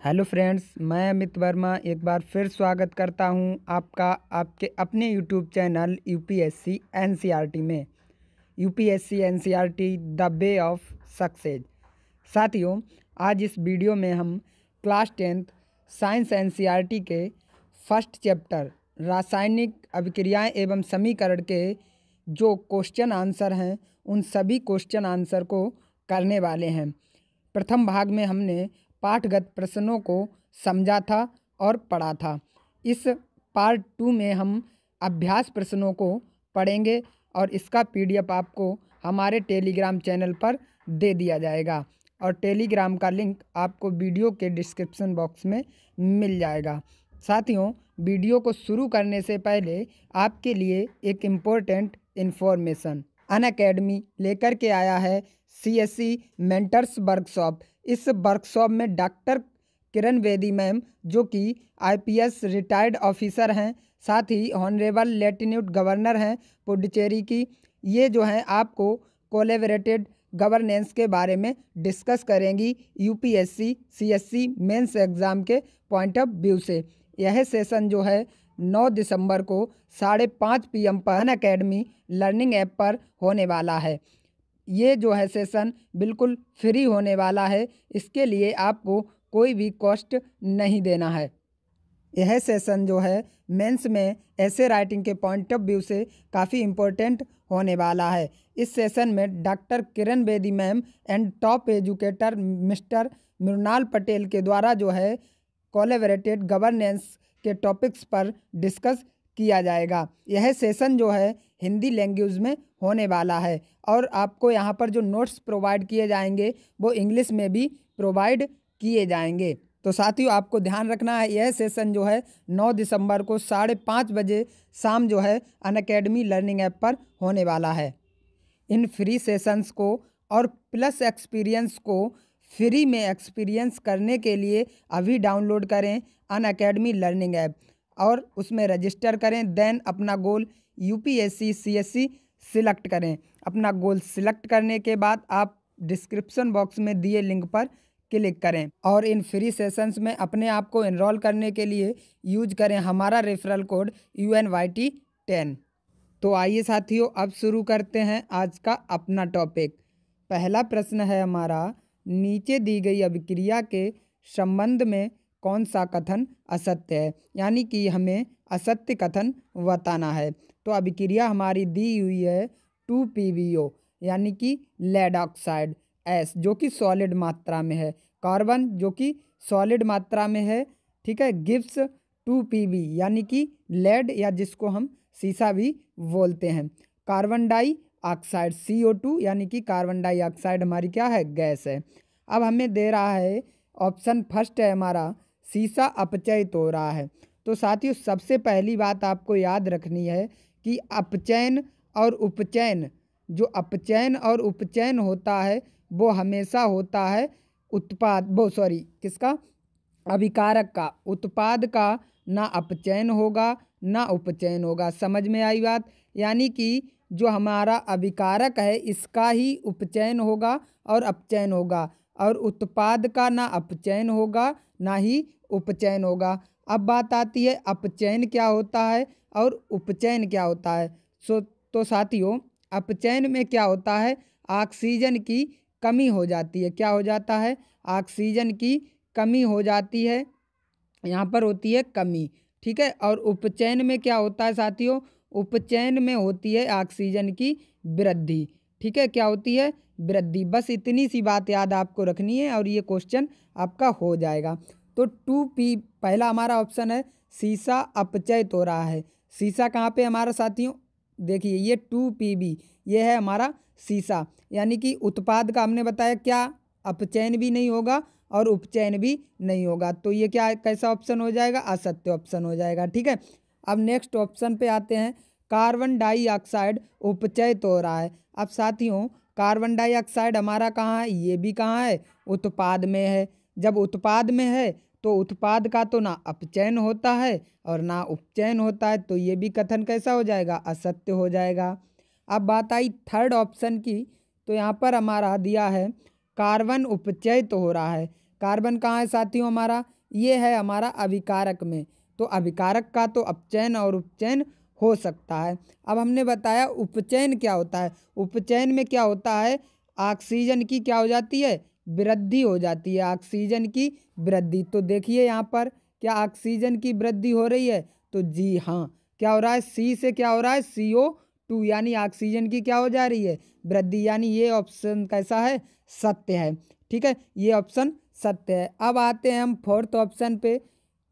Hello friends, मैं अमित वर्मा एक बार फिर स्वागत करता हूं आपका आपके अपने यूट्यूब चैनल यूपीएससी एनसीईआरटी में। UPSC NCERT the way of success. साथियों, आज इस वीडियो में हम क्लास 10th साइंस एनसीईआरटी के फर्स्ट चैप्टर रासायनिक अभिक्रियाएं एवं समीकरण के जो क्वेश्चन आंसर हैं उन सभी क्वेश्चन आंसर को करने वाले हैं। प्रथम भाग में हमने पाठगत प्रश्नों को समझा था और पढ़ा था। इस पार्ट 2 में हम अभ्यास प्रश्नों को पढ़ेंगे और इसका पीडीएफ आपको हमारे टेलीग्राम चैनल पर दे दिया जाएगा और टेलीग्राम का लिंक आपको वीडियो के डिस्क्रिप्शन बॉक्स में मिल जाएगा। साथियों, वीडियो को शुरू करने से पहले आपके लिए एक इम्पोर्टेंट इन्फॉर्मेशन अनअकैडमी लेकर के आया है सीएससी मेंटर्स वर्कशॉप। इस वर्कशॉप में डॉक्टर किरण बेदी मैम, जो कि आईपीएस रिटायर्ड ऑफिसर हैं, साथ ही ऑनरेबल लेफ्टिनेंट गवर्नर हैं पुडुचेरी की, ये जो हैं आपको कोलैबोरेटेड गवर्नेंस के बारे में डिस्कस करेंगी यूपीएससी सीएससी मेंस एग्ज़ाम के पॉइंट ऑफ व्यू से। यह सेशन जो है 9 दिसंबर को 5:30 PM पर अनअकैडमी लर्निंग ऐप पर होने वाला है। ये जो है सेशन बिल्कुल फ्री होने वाला है, इसके लिए आपको कोई भी कॉस्ट नहीं देना है। यह सेशन जो है मेंस में ऐसे राइटिंग के पॉइंट ऑफ व्यू से काफ़ी इम्पोर्टेंट होने वाला है। इस सेशन में doctor Kiran Bedi ma'am and top educator mister Mrinal Patel के द्वारा जो है कोलैबोरेटेड गवर्नेंस के टॉपिक्स पर डिस्कस किया जाएगा। यह सेशन जो है हिंदी लैंग्वेज में होने वाला है और आपको यहाँ पर जो नोट्स प्रोवाइड किए जाएंगे वो इंग्लिश में भी प्रोवाइड किए जाएंगे। तो साथियों, आपको ध्यान रखना है, यह सेशन जो है 9 दिसंबर को 5:30 बजे शाम जो है अनअकैडमी लर्निंग ऐप पर होने वाला है। इन फ्री सेशंस को और प्लस एक्सपीरियंस को फ्री में एक्सपीरियंस करने के लिए अभी डाउनलोड करें अनअकैडमी लर्निंग ऐप और उसमें रजिस्टर करें। देन अपना गोल यूपीएससी सीएससी सिलेक्ट करें। अपना गोल सिलेक्ट करने के बाद आप डिस्क्रिप्शन बॉक्स में दिए लिंक पर क्लिक करें और इन फ्री सेशंस में अपने आप को एनरोल करने के लिए यूज करें हमारा रेफरल कोड UNYT10। तो आइए साथियों, अब शुरू करते हैं आज का अपना टॉपिक। पहला प्रश्न है हमारा, नीचे दी गई अभिक्रिया के संबंध में कौन सा कथन असत्य है, यानी कि हमें असत्य कथन बताना है। तो अभिक्रिया हमारी दी हुई है 2PbO यानी कि लेड ऑक्साइड एस, जो कि सॉलिड मात्रा में है, कार्बन जो कि सॉलिड मात्रा में है, ठीक है, गिव्स 2Pb यानी कि लेड या जिसको हम सीसा भी बोलते हैं। कार्बन डाई ऑक्साइड CO2 यानी कि कार्बन डाइऑक्साइड हमारी क्या है, गैस है। अब हमें दे रहा है ऑप्शन फर्स्ट है हमारा, सीसा अपचयित हो रहा है। तो साथियों, सबसे पहली बात आपको याद रखनी है कि अपचयन और उपचयन, जो अपचयन और उपचयन होता है वो हमेशा होता है किसका, अभिकारक का। उत्पाद का ना अपचयन होगा ना उपचयन होगा। समझ में आई बात? यानी कि जो हमारा अभिकारक है इसका ही उपचयन होगा और अपचयन होगा, और उत्पाद का ना अपचयन होगा ना ही उपचयन होगा। अब बात आती है अपचयन क्या होता है और उपचयन क्या होता है। तो साथियों, अपचयन में क्या होता है, ऑक्सीजन की कमी हो जाती है। क्या हो जाता है, ऑक्सीजन की कमी हो जाती है, यहाँ पर होती है कमी, ठीक है। और उपचयन में क्या होता है साथियों, उपचयन में होती है ऑक्सीजन की वृद्धि, ठीक है। क्या होती है, वृद्धि। बस इतनी सी बात याद आपको रखनी है और ये क्वेश्चन आपका हो जाएगा। तो 2P पहला हमारा ऑप्शन है, सीसा अपचयित हो रहा है। सीसा कहाँ पे हमारा साथियों, देखिए ये 2Pb ये है हमारा सीसा, यानी कि उत्पाद का हमने बताया क्या, अपचयन भी नहीं होगा और उपचयन भी नहीं होगा। तो ये क्या कैसा ऑप्शन हो जाएगा, असत्य ऑप्शन हो जाएगा, ठीक है। अब नेक्स्ट ऑप्शन पे आते हैं, कार्बन डाइऑक्साइड उपचयित हो रहा है। अब साथियों, कार्बन डाइऑक्साइड हमारा कहाँ है, ये भी कहाँ है, उत्पाद में है। जब उत्पाद में है तो उत्पाद का तो ना अपचयन होता है और ना उपचयन होता है, तो ये भी कथन कैसा हो जाएगा, असत्य हो जाएगा। अब बात आई थर्ड ऑप्शन की, तो यहाँ पर हमारा दिया है कार्बन उपचयित हो रहा है। कार्बन कहाँ है साथियों हमारा, ये है हमारा अभिकारक में। तो अभिकारक का तो अपचयन और उपचयन हो सकता है। अब हमने बताया उपचयन क्या होता है। उपचयन में क्या होता है, ऑक्सीजन की क्या हो जाती है, वृद्धि हो जाती है, ऑक्सीजन की वृद्धि। तो देखिए यहाँ पर क्या ऑक्सीजन की वृद्धि हो रही है, तो जी हाँ, क्या हो रहा है, सी से क्या हो रहा है, CO2 यानी ऑक्सीजन की क्या हो जा रही है, वृद्धि। यानी ये ऑप्शन कैसा है, सत्य है। ठीक है, ये ऑप्शन सत्य है। अब आते हैं हम फोर्थ ऑप्शन पे,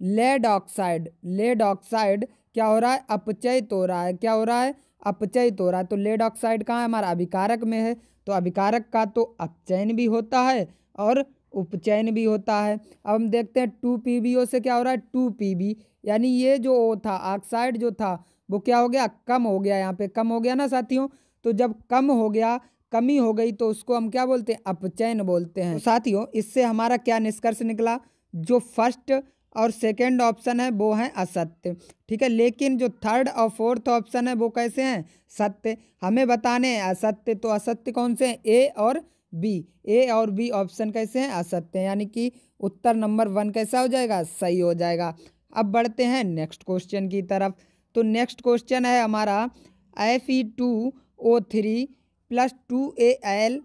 लेड ऑक्साइड। लेड ऑक्साइड क्या हो रहा है, अपचयित हो रहा है। क्या हो रहा है, अपचयित हो रहा है। तो लेड ऑक्साइड कहाँ है, हमारा अभिकारक में है। तो अभिकारक का तो अपचयन भी होता है और उपचयन भी होता है। अब हम देखते हैं 2PbO से क्या हो रहा है, 2Pb यानी ये जो O था, ऑक्साइड जो था वो क्या हो गया, कम हो गया। यहाँ पे कम हो गया ना साथियों। तो जब कम हो गया, कमी हो गई, तो उसको हम क्या बोलते हैं, अपचयन बोलते हैं। तो साथियों इससे हमारा क्या निष्कर्ष निकला, जो फर्स्ट और सेकंड ऑप्शन है वो है असत्य। ठीक है, लेकिन जो थर्ड और फोर्थ ऑप्शन है वो कैसे हैं, सत्य। हमें बताने हैं असत्य। तो असत्य कौन से हैं, ए और बी। ए और बी ऑप्शन कैसे हैं, असत्य, यानी कि उत्तर नंबर 1 कैसा हो जाएगा, सही हो जाएगा। अब बढ़ते हैं नेक्स्ट क्वेश्चन की तरफ। तो नेक्स्ट क्वेश्चन है हमारा, Fe2O3 plus 2Al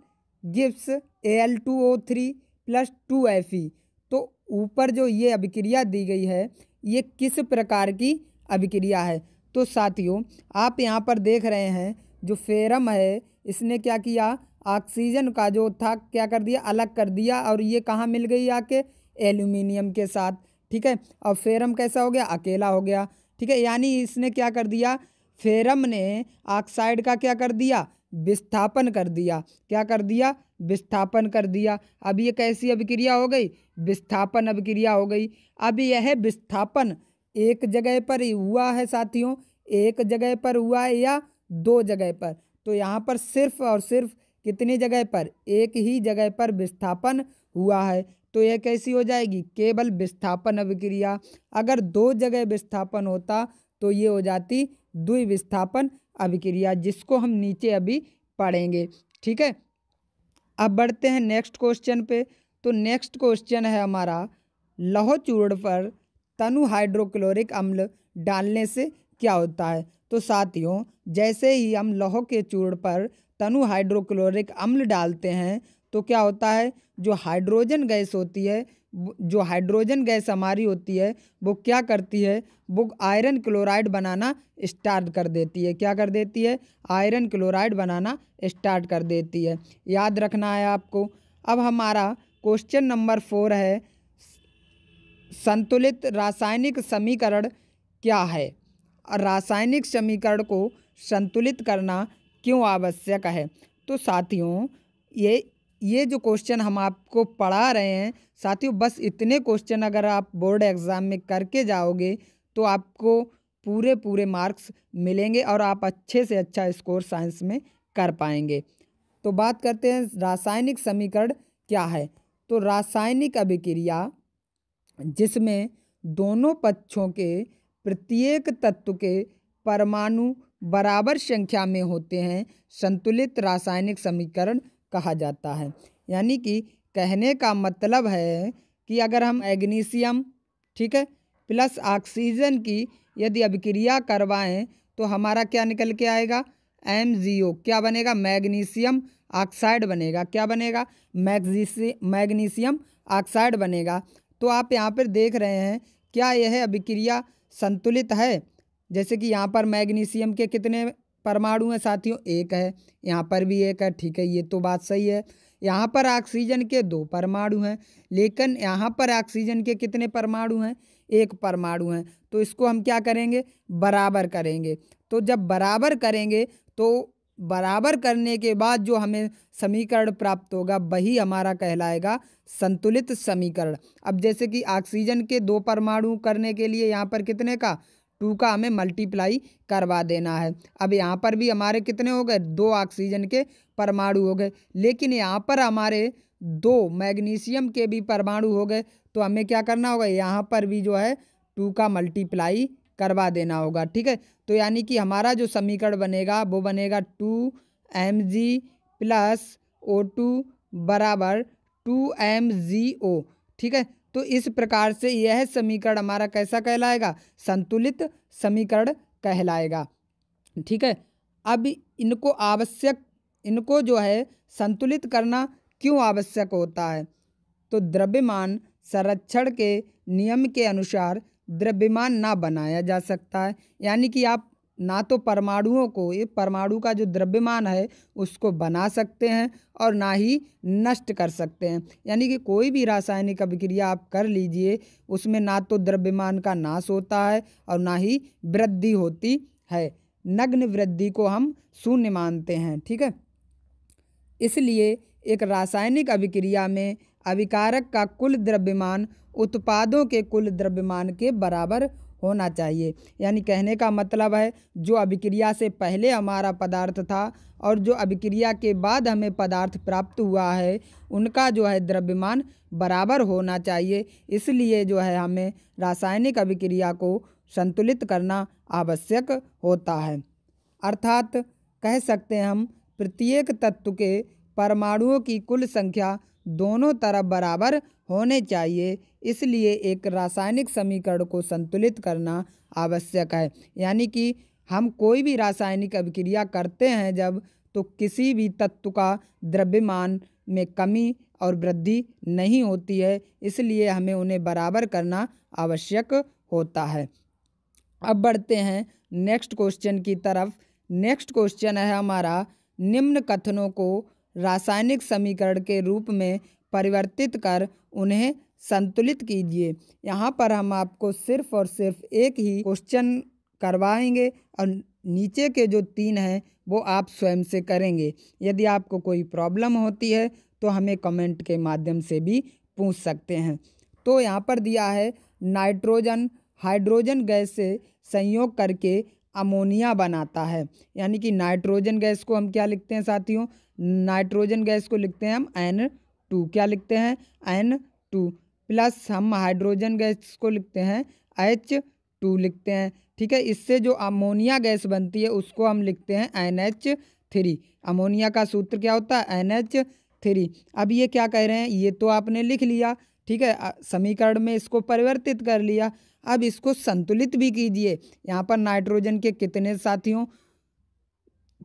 gives Al2O3 plus 2Fe। तो ऊपर जो ये अभिक्रिया दी गई है, ये किस प्रकार की अभिक्रिया है। तो साथियों आप यहाँ पर देख रहे हैं, जो फेरम है इसने क्या किया, ऑक्सीजन का जो था क्या कर दिया, अलग कर दिया, और ये कहाँ मिल गई आके, एल्यूमिनियम के साथ। ठीक है, और फेरम कैसा हो गया, अकेला हो गया। ठीक है, यानी इसने क्या कर दिया, फेरम ने ऑक्साइड का क्या कर दिया, विस्थापन कर दिया। क्या कर दिया, विस्थापन कर दिया। अब ये कैसी अभिक्रिया हो गई, विस्थापन अभिक्रिया हो गई। अब यह विस्थापन एक जगह पर ही हुआ है साथियों, एक जगह पर हुआ है या दो जगह पर। तो यहाँ पर सिर्फ और सिर्फ कितनी जगह पर, एक ही जगह पर विस्थापन हुआ है। तो यह कैसी हो जाएगी, केवल विस्थापन अभिक्रिया। अगर दो जगह विस्थापन होता तो ये हो जाती द्विविस्थापन अभिक्रिया, जिसको हम नीचे अभी पढ़ेंगे। ठीक है, अब बढ़ते हैं नेक्स्ट क्वेश्चन पे। तो नेक्स्ट क्वेश्चन है हमारा, लौह चूर्ण पर तनु हाइड्रोक्लोरिक अम्ल डालने से क्या होता है। तो साथियों जैसे ही हम लौह के चूर्ण पर तनु हाइड्रोक्लोरिक अम्ल डालते हैं तो क्या होता है, जो हाइड्रोजन गैस होती है, जो हाइड्रोजन गैस हमारी होती है वो क्या करती है, वो आयरन क्लोराइड बनाना स्टार्ट कर देती है। क्या कर देती है, आयरन क्लोराइड बनाना स्टार्ट कर देती है। याद रखना है आपको। अब हमारा क्वेश्चन नंबर 4 है, संतुलित रासायनिक समीकरण क्या है, और रासायनिक समीकरण को संतुलित करना क्यों आवश्यक है। तो साथियों ये जो क्वेश्चन हम आपको पढ़ा रहे हैं साथियों, बस इतने क्वेश्चन अगर आप बोर्ड एग्ज़ाम में करके जाओगे तो आपको पूरे पूरे मार्क्स मिलेंगे और आप अच्छे से अच्छा स्कोर साइंस में कर पाएंगे। तो बात करते हैं रासायनिक समीकरण क्या है। तो रासायनिक अभिक्रिया जिसमें दोनों पक्षों के प्रत्येक तत्व के परमाणु बराबर संख्या में होते हैं, संतुलित रासायनिक समीकरण कहा जाता है। यानी कि कहने का मतलब है कि अगर हम मैग्नीशियम, ठीक है, प्लस ऑक्सीजन की यदि अभिक्रिया करवाएं तो हमारा क्या निकल के आएगा, MgO। क्या बनेगा, मैग्नीशियम ऑक्साइड बनेगा। क्या बनेगा, मैग्नीशियम ऑक्साइड बनेगा। तो आप यहाँ पर देख रहे हैं क्या यह अभिक्रिया संतुलित है। जैसे कि यहाँ पर मैग्नीशियम के कितने परमाणु हैं साथियों, एक है, यहाँ पर भी एक है। ठीक है, ये तो बात सही है। यहाँ पर ऑक्सीजन के 2 परमाणु हैं, लेकिन यहाँ पर ऑक्सीजन के कितने परमाणु हैं, 1 परमाणु हैं। तो इसको हम क्या करेंगे, बराबर करेंगे। तो जब बराबर करेंगे तो बराबर करने के बाद जो हमें समीकरण प्राप्त होगा वही हमारा कहलाएगा संतुलित समीकरण। अब जैसे कि ऑक्सीजन के 2 परमाणु करने के लिए यहाँ पर कितने का, 2 का हमें मल्टीप्लाई करवा देना है। अब यहाँ पर भी हमारे कितने हो गए, 2 ऑक्सीजन के परमाणु हो गए, लेकिन यहाँ पर हमारे 2 मैग्नीशियम के भी परमाणु हो गए। तो हमें क्या करना होगा, यहाँ पर भी जो है 2 का मल्टीप्लाई करवा देना होगा। ठीक है, तो यानी कि हमारा जो समीकरण बनेगा वो बनेगा 2Mg प्लस O2 बराबर 2MgO। ठीक है, तो इस प्रकार से यह समीकरण हमारा कैसा कहलाएगा, संतुलित समीकरण कहलाएगा। ठीक है, अब इनको जो है संतुलित करना क्यों आवश्यक होता है, तो द्रव्यमान संरक्षण के नियम के अनुसार द्रव्यमान ना बनाया जा सकता है। यानी कि आप ना तो परमाणुओं को, ये परमाणु का जो द्रव्यमान है उसको बना सकते हैं और ना ही नष्ट कर सकते हैं। यानी कि कोई भी रासायनिक अभिक्रिया आप कर लीजिए, उसमें ना तो द्रव्यमान का नाश होता है और ना ही वृद्धि होती है। नग्न वृद्धि को हम शून्य मानते हैं। ठीक है, इसलिए एक रासायनिक अभिक्रिया में अभिकारक का कुल द्रव्यमान उत्पादों के कुल द्रव्यमान के बराबर होना चाहिए। यानी कहने का मतलब है जो अभिक्रिया से पहले हमारा पदार्थ था और जो अभिक्रिया के बाद हमें पदार्थ प्राप्त हुआ है, उनका जो है द्रव्यमान बराबर होना चाहिए। इसलिए जो है हमें रासायनिक अभिक्रिया को संतुलित करना आवश्यक होता है। अर्थात कह सकते हैं हम, प्रत्येक तत्व के परमाणुओं की कुल संख्या दोनों तरफ बराबर होने चाहिए। इसलिए एक रासायनिक समीकरण को संतुलित करना आवश्यक है। यानी कि हम कोई भी रासायनिक अभिक्रिया करते हैं जब, तो किसी भी तत्व का द्रव्यमान में कमी और वृद्धि नहीं होती है, इसलिए हमें उन्हें बराबर करना आवश्यक होता है। अब बढ़ते हैं नेक्स्ट क्वेश्चन की तरफ। नेक्स्ट क्वेश्चन है हमारा, निम्न कथनों को रासायनिक समीकरण के रूप में परिवर्तित कर उन्हें संतुलित कीजिए। यहाँ पर हम आपको सिर्फ और सिर्फ एक ही क्वेश्चन करवाएंगे और नीचे के जो 3 हैं वो आप स्वयं से करेंगे। यदि आपको कोई प्रॉब्लम होती है तो हमें कमेंट के माध्यम से भी पूछ सकते हैं। तो यहाँ पर दिया है, नाइट्रोजन हाइड्रोजन गैस से संयोग करके अमोनिया बनाता है। यानी कि नाइट्रोजन गैस को हम क्या लिखते हैं साथियों, नाइट्रोजन गैस को लिखते हैं हम N2। क्या लिखते हैं, N2 प्लस हम हाइड्रोजन गैस को लिखते हैं H2 लिखते हैं। ठीक है, इससे जो अमोनिया गैस बनती है उसको हम लिखते हैं NH3। अमोनिया का सूत्र क्या होता है, NH3। अब ये क्या कह रहे हैं, ये तो आपने लिख लिया, ठीक है, समीकरण में इसको परिवर्तित कर लिया। अब इसको संतुलित भी कीजिए। यहाँ पर नाइट्रोजन के कितने साथियों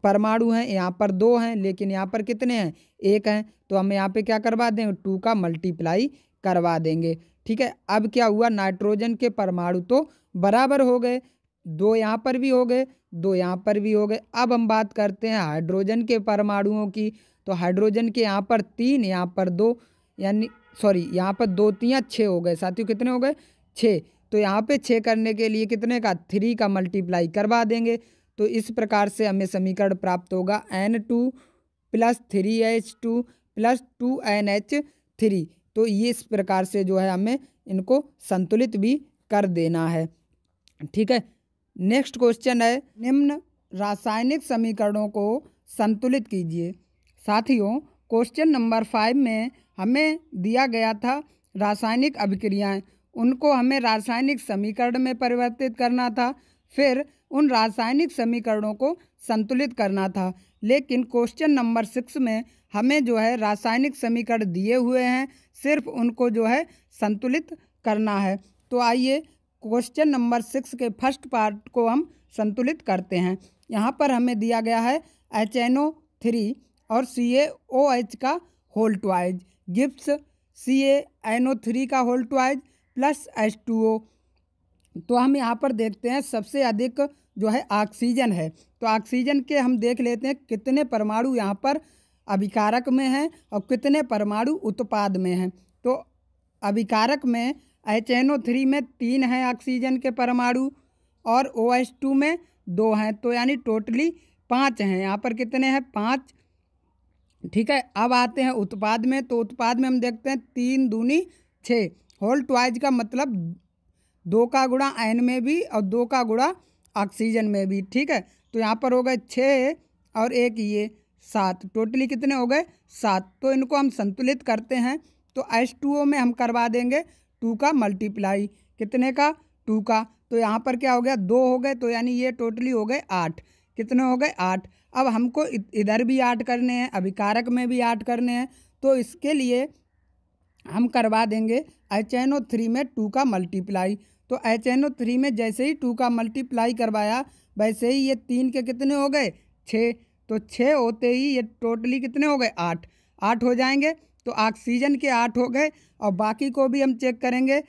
परमाणु हैं, यहाँ पर 2 हैं, लेकिन यहाँ पर कितने हैं, 1 हैं। तो हम यहाँ पे क्या करवा दें, 2 का मल्टीप्लाई करवा देंगे। ठीक है, अब क्या हुआ, नाइट्रोजन के परमाणु तो बराबर हो गए, 2 यहाँ पर भी हो गए, 2 यहाँ पर भी हो गए। अब हम बात करते हैं हाइड्रोजन के परमाणुओं की। तो हाइड्रोजन के यहाँ पर 3, यहाँ पर 2, यानी सॉरी यहाँ पर 2 3 6 हो गए साथियों। कितने हो गए, 6। तो यहाँ पे 6 करने के लिए कितने का, 3 का मल्टीप्लाई करवा देंगे। तो इस प्रकार से हमें समीकरण प्राप्त होगा N2 plus 3H2 plus 2NH3। तो ये इस प्रकार से जो है हमें इनको संतुलित भी कर देना है। ठीक है, नेक्स्ट क्वेश्चन है, निम्न रासायनिक समीकरणों को संतुलित कीजिए। साथियों, क्वेश्चन नंबर 5 में हमें दिया गया था रासायनिक अभिक्रियाएं, उनको हमें रासायनिक समीकरण में परिवर्तित करना था, फिर उन रासायनिक समीकरणों को संतुलित करना था। लेकिन क्वेश्चन नंबर 6 में हमें जो है रासायनिक समीकरण दिए हुए हैं, सिर्फ उनको जो है संतुलित करना है। तो आइए क्वेश्चन नंबर 6 के फर्स्ट पार्ट को हम संतुलित करते हैं। यहाँ पर हमें दिया गया है HNO3 और CaOH का होल ट्वाइज गिव्स CaNO3 का होल ट्वाइज प्लस H2O। तो हम यहाँ पर देखते हैं सबसे अधिक जो है ऑक्सीजन है। तो ऑक्सीजन के हम देख लेते हैं कितने परमाणु यहाँ पर अभिकारक में हैं और कितने परमाणु उत्पाद में हैं। तो अभिकारक में HNO3 में 3 हैं ऑक्सीजन के परमाणु और OH2 में 2 हैं, तो यानी टोटली 5 हैं। यहाँ पर कितने हैं, 5। ठीक है, अब आते हैं उत्पाद में। तो उत्पाद में हम देखते हैं 3 दूनी 6, होल ट्वाइज का मतलब 2 का गुणा N में भी और 2 का गुणा ऑक्सीजन में भी। ठीक है, तो यहाँ पर हो गए 6 और 1 ये 7, टोटली कितने हो गए, 7। तो इनको हम संतुलित करते हैं। तो H2O में हम करवा देंगे 2 का मल्टीप्लाई, कितने का, 2 का। तो यहाँ पर क्या हो गया, 2 हो गए, तो यानी ये टोटली हो गए 8। कितने हो गए, 8। अब हमको इधर भी 8 करने हैं, अभिकारक में भी 8 करने हैं। तो इसके लिए हम करवा देंगे HNO3 में 2 का मल्टीप्लाई। तो HNO3 में जैसे ही 2 का मल्टीप्लाई करवाया वैसे ही ये 3 के कितने हो गए 6। तो 6 होते ही ये टोटली कितने हो गए 8। 8 हो जाएंगे तो ऑक्सीजन के 8 हो गए। और बाकी को भी हम चेक करेंगे।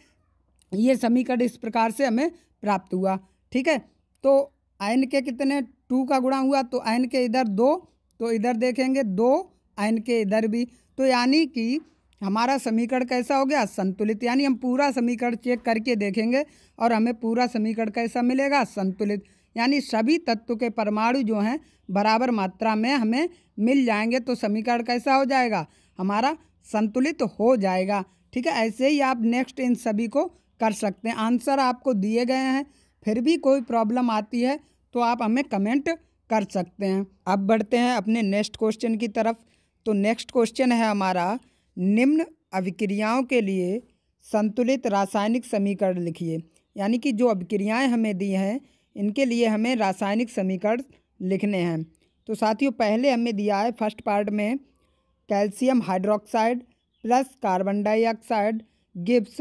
ये समीकरण इस प्रकार से हमें प्राप्त हुआ। ठीक है, तो आयन के कितने 2 का गुणा हुआ तो आयन के इधर 2, तो इधर देखेंगे 2, आयन के इधर भी। तो यानी कि हमारा समीकरण कैसा हो गया संतुलित। यानी हम पूरा समीकरण चेक करके देखेंगे और हमें पूरा समीकरण कैसा मिलेगा संतुलित। यानी सभी तत्व के परमाणु जो हैं बराबर मात्रा में हमें मिल जाएंगे तो समीकरण कैसा हो जाएगा हमारा संतुलित हो जाएगा। ठीक है, ऐसे ही आप नेक्स्ट इन सभी को कर सकते हैं। आंसर आपको दिए गए हैं, फिर भी कोई प्रॉब्लम आती है तो आप हमें कमेंट कर सकते हैं। अब बढ़ते हैं अपने नेक्स्ट क्वेश्चन की तरफ। तो नेक्स्ट क्वेश्चन है हमारा, निम्न अभिक्रियाओं के लिए संतुलित रासायनिक समीकरण लिखिए। यानी कि जो अभिक्रियाएं हमें दी हैं इनके लिए हमें रासायनिक समीकरण लिखने हैं। तो साथियों पहले हमें दिया है फर्स्ट पार्ट में calcium hydroxide plus carbon dioxide Gibbs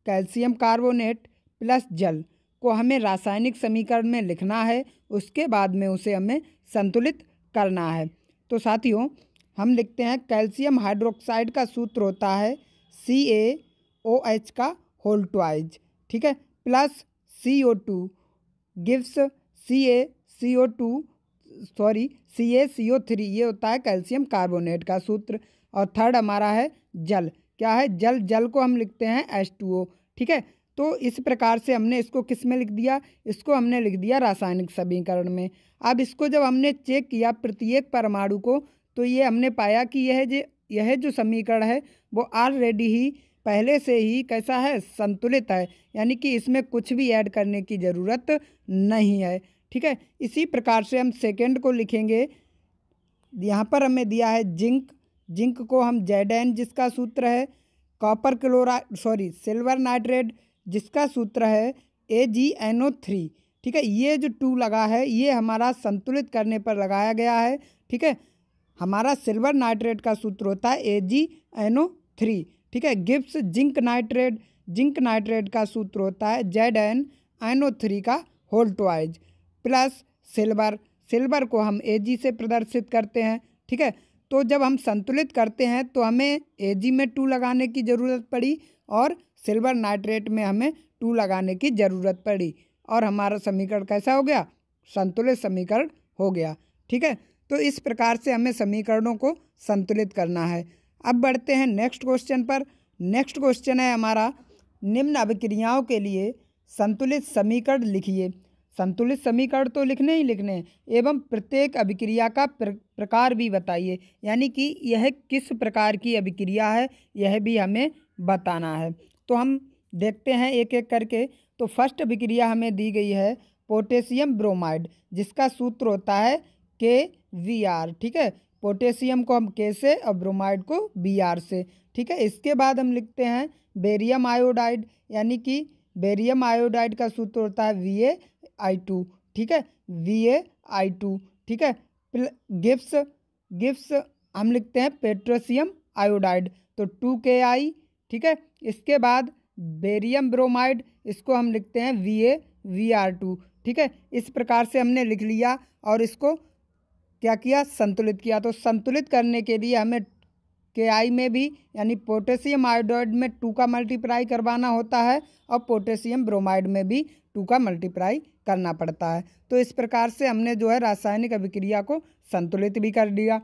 calcium carbonate plus जल को हमें रासायनिक समीकरण में लिखना है। उसके बाद में उसे हमें संतुलित करना है। तो साथियों हम लिखते हैं कैल्शियम हाइड्रोक्साइड का सूत्र होता है CaOH का होल ट्वाइज। ठीक है, प्लस CO2 गिव्स CaCO3 ये होता है कैल्शियम कार्बोनेट का सूत्र। और थर्ड हमारा है जल। क्या है जल? जल को हम लिखते हैं H2O। ठीक है, तो इस प्रकार से हमने इसको किस में लिख दिया, इसको हमने लिख दिया रासायनिक समीकरण में। अब इसको जब हमने चेक किया प्रत्येक परमाणु को तो ये हमने पाया कि यह जो समीकरण है वो ऑलरेडी ही पहले से ही कैसा है संतुलित है। यानी कि इसमें कुछ भी ऐड करने की ज़रूरत नहीं है। ठीक है, इसी प्रकार से हम सेकेंड को लिखेंगे। यहाँ पर हमें दिया है जिंक। जिंक को हम Zn जिसका सूत्र है सिल्वर नाइट्रेट जिसका सूत्र है AgNO3। ठीक है, ये जो 2 लगा है ये हमारा संतुलित करने पर लगाया गया है। ठीक है, हमारा सिल्वर नाइट्रेट का सूत्र होता है AgNO3। ठीक है, गिब्स जिंक नाइट्रेट का सूत्र होता है ZnNO3 का होल ट्वाइज प्लस सिल्वर को हम Ag से प्रदर्शित करते हैं। ठीक है, तो जब हम संतुलित करते हैं तो हमें Ag में 2 लगाने की ज़रूरत पड़ी और सिल्वर नाइट्रेट में हमें 2 लगाने की ज़रूरत पड़ी और हमारा समीकरण कैसा हो गया संतुलित समीकरण हो गया। ठीक है, तो इस प्रकार से हमें समीकरणों को संतुलित करना है। अब बढ़ते हैं नेक्स्ट क्वेश्चन पर। नेक्स्ट क्वेश्चन है हमारा, निम्न अभिक्रियाओं के लिए संतुलित समीकरण लिखिए। संतुलित समीकरण तो लिखने ही लिखने एवं प्रत्येक अभिक्रिया का प्रकार भी बताइए। यानी कि यह किस प्रकार की अभिक्रिया है यह भी हमें बताना है। तो हम देखते हैं एक एक करके। तो फर्स्ट अभिक्रिया हमें दी गई है पोटेशियम ब्रोमाइड जिसका सूत्र होता है KBr। ठीक है, पोटेशियम को हम K से और ब्रोमाइड को Br से। ठीक है, इसके बाद हम लिखते हैं बेरियम आयोडाइड। यानी कि बेरियम आयोडाइड का सूत्र होता है VaI2। ठीक है, VaI2। ठीक है, गिब्स हम लिखते हैं पोटेशियम आयोडाइड तो 2Ki। ठीक है, इसके बाद बेरियम ब्रोमाइड इसको हम लिखते हैं VaVr2। ठीक है, इस प्रकार से हमने लिख लिया और इसको क्या किया संतुलित किया। तो संतुलित करने के लिए हमें Ki में भी यानी पोटेशियम आयोडाइड में 2 का मल्टीप्लाई करवाना होता है और पोटेशियम ब्रोमाइड में भी 2 का मल्टीप्लाई करना पड़ता है। तो इस प्रकार से हमने जो है रासायनिक अभिक्रिया को संतुलित भी कर दिया।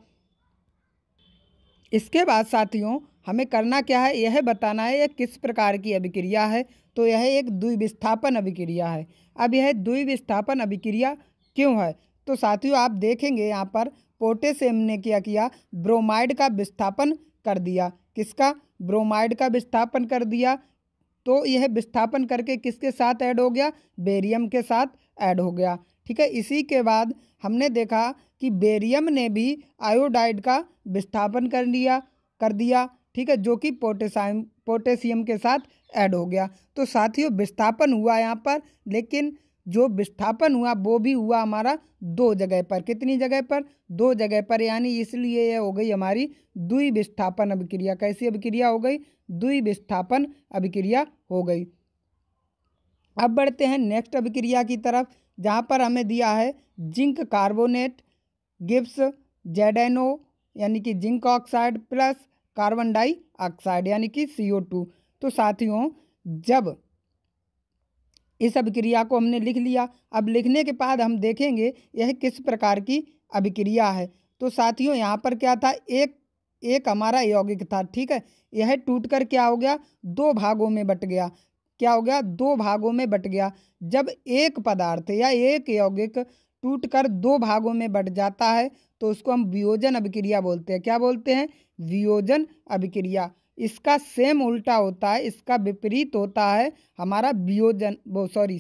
इसके बाद साथियों हमें करना क्या है यह बताना है यह किस प्रकार की अभिक्रिया है। तो यह एक द्विविस्थापन अभिक्रिया है। अब यह द्विविस्थापन अभिक्रिया क्यों है तो साथियों आप देखेंगे यहाँ पर पोटेशियम ने क्या किया ब्रोमाइड का विस्थापन कर दिया। किसका? ब्रोमाइड का विस्थापन कर दिया। तो यह विस्थापन करके किसके साथ ऐड हो गया? बेरियम के साथ ऐड हो गया। ठीक है, इसी के बाद हमने देखा कि बेरियम ने भी आयोडाइड का विस्थापन कर दिया। ठीक है, जो कि पोटेशियम के साथ ऐड हो गया। तो साथियों विस्थापन हुआ यहाँ पर, लेकिन जो विस्थापन हुआ वो भी हुआ हमारा 2 जगह पर। कितनी जगह पर? 2 जगह पर, यानी इसलिए यह हो गई हमारी द्विविस्थापन अभिक्रिया। कैसी अभिक्रिया हो गई? द्विविस्थापन अभिक्रिया हो गई। अब बढ़ते हैं नेक्स्ट अभिक्रिया की तरफ, जहाँ पर हमें दिया है जिंक कार्बोनेट गिव्स जेडेनो यानी कि zinc oxide plus carbon dioxide यानी कि CO2। तो साथियों, जब इस अभिक्रिया को हमने लिख लिया, अब लिखने के बाद हम देखेंगे यह किस प्रकार की अभिक्रिया है। तो साथियों, यहाँ पर क्या था, एक हमारा यौगिक था, ठीक है। यह टूटकर क्या हो गया? 2 भागों में बट गया। क्या हो गया? 2 भागों में बट गया। जब एक पदार्थ या एक यौगिक टूटकर 2 भागों में बट जाता है तो उसको हम वियोजन अभिक्रिया बोलते हैं। क्या बोलते हैं? वियोजन अभिक्रिया। इसका सेम उल्टा होता है, इसका विपरीत होता है हमारा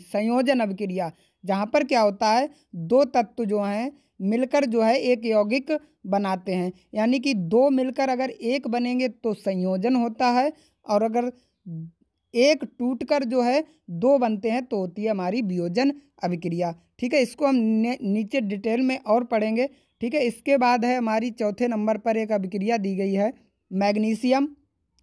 संयोजन अभिक्रिया, जहाँ पर क्या होता है, 2 तत्व जो हैं मिलकर जो है एक यौगिक बनाते हैं। यानी कि 2 मिलकर अगर एक बनेंगे तो संयोजन होता है, और अगर एक टूटकर जो है 2 बनते हैं तो होती है हमारी वियोजन अभिक्रिया। ठीक है, इसको हम नीचे डिटेल में और पढ़ेंगे। ठीक है, इसके बाद है हमारी चौथे नंबर पर एक अभिक्रिया दी गई है मैग्नीशियम,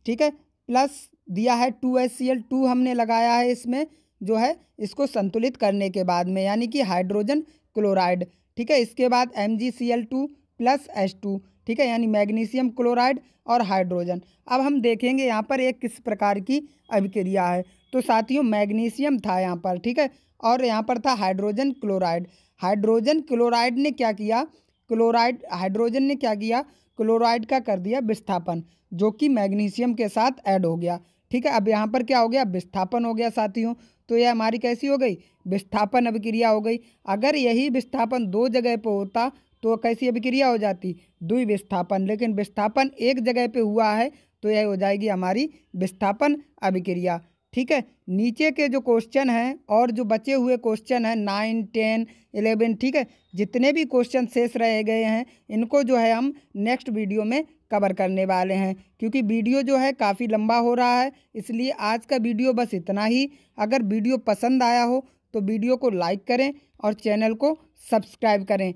ठीक है, प्लस दिया है 2HCl2 हमने लगाया है इसमें जो है इसको संतुलित करने के बाद में, यानी कि हाइड्रोजन क्लोराइड। ठीक है, इसके बाद MgCl2 प्लस H2, ठीक है, यानी मैग्नीशियम क्लोराइड और हाइड्रोजन। अब हम देखेंगे यहाँ पर एक किस प्रकार की अभिक्रिया है। तो साथियों, मैग्नीशियम था यहाँ पर, ठीक है, और यहाँ पर था हाइड्रोजन क्लोराइड। हाइड्रोजन क्लोराइड ने क्या किया? हाइड्रोजन ने क्या किया? क्लोराइड का कर दिया विस्थापन, जो कि मैग्नीशियम के साथ ऐड हो गया। ठीक है, अब यहाँ पर क्या हो गया? विस्थापन हो गया साथियों। तो यह हमारी कैसी हो गई? विस्थापन अभिक्रिया हो गई। अगर यही विस्थापन 2 जगह पे होता तो कैसी अभिक्रिया हो जाती? द्विविस्थापन। लेकिन विस्थापन एक जगह पे हुआ है तो यह हो जाएगी हमारी विस्थापन अभिक्रिया। ठीक है, नीचे के जो क्वेश्चन हैं और जो बचे हुए क्वेश्चन हैं 9, 10, 11, ठीक है, जितने भी क्वेश्चन शेष रह गए हैं इनको जो है हम नेक्स्ट वीडियो में कवर करने वाले हैं, क्योंकि वीडियो जो है काफ़ी लंबा हो रहा है, इसलिए आज का वीडियो बस इतना ही। अगर वीडियो पसंद आया हो तो वीडियो को लाइक करें और चैनल को सब्सक्राइब करें,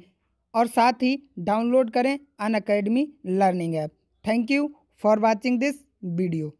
और साथ ही डाउनलोड करें Unacademy learning app. Thank you for watching this video.